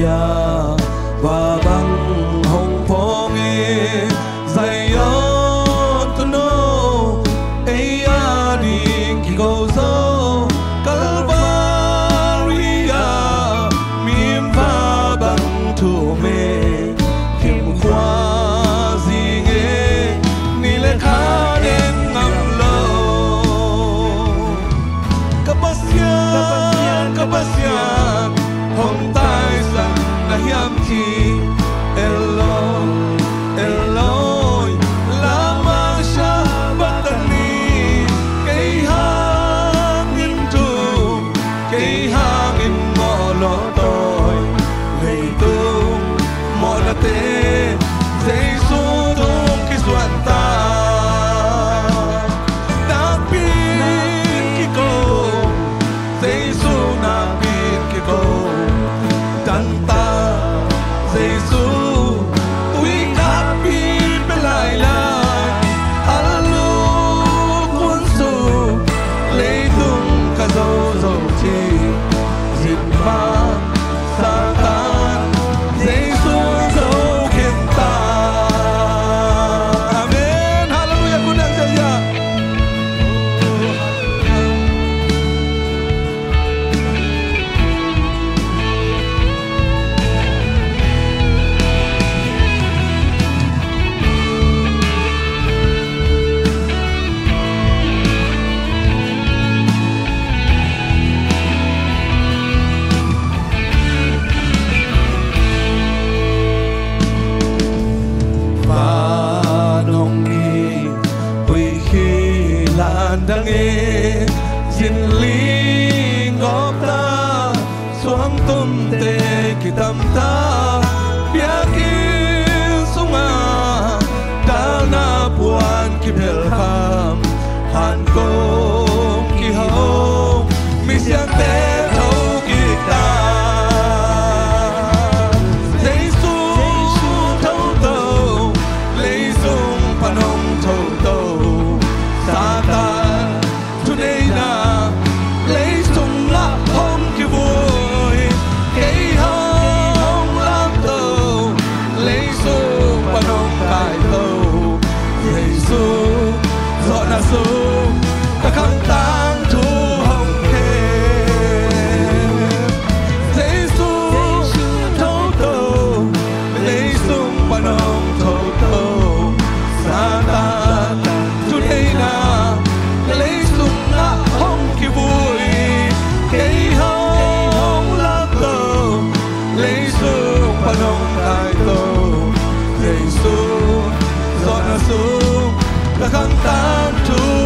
ya và băng hồng phong e dày on to know e ya đi ki go zo Calvaria mim va băng thu me kim khoa gì nghe ni le kha đến ngam lo kapasyan hong tai san na hiam ki Eloi Eloi lama shabatani kay hangin tu kay hangin mo lo toy lay tung mo la te Giêsu tung ki suan ta nang pin ki ko Giêsu nang pin ki ko dan ta Giêsu tuy kapin belai lai alu quân su lấy tung ka zo zo chi dịp ma Satan Giêsu zo khen ta amen hallelujah kunang saya đang nghe xin linh góp ta xuống tum tê kỳ tâm ta bia kia sung à đã na buồn kỳ bel kham hàn công kỳ hậu mi siang tê thâu kỳ ta Giêsu thâu tàu lấy sung pan hồng thâu tàu Satan today na lấy sung la hom ki vui cây hồng lam tàu lấy sung panong kai tàu Giêsu dọn na sung ta khang tang thu hồng khe Giêsu thâu tàu lấy sung panong thâu tàu Satan today na lấy sung la hom ki vui cây hồng lam tàu lấy sung panong kai tàu Giêsu dọn na sung ta khang tang thu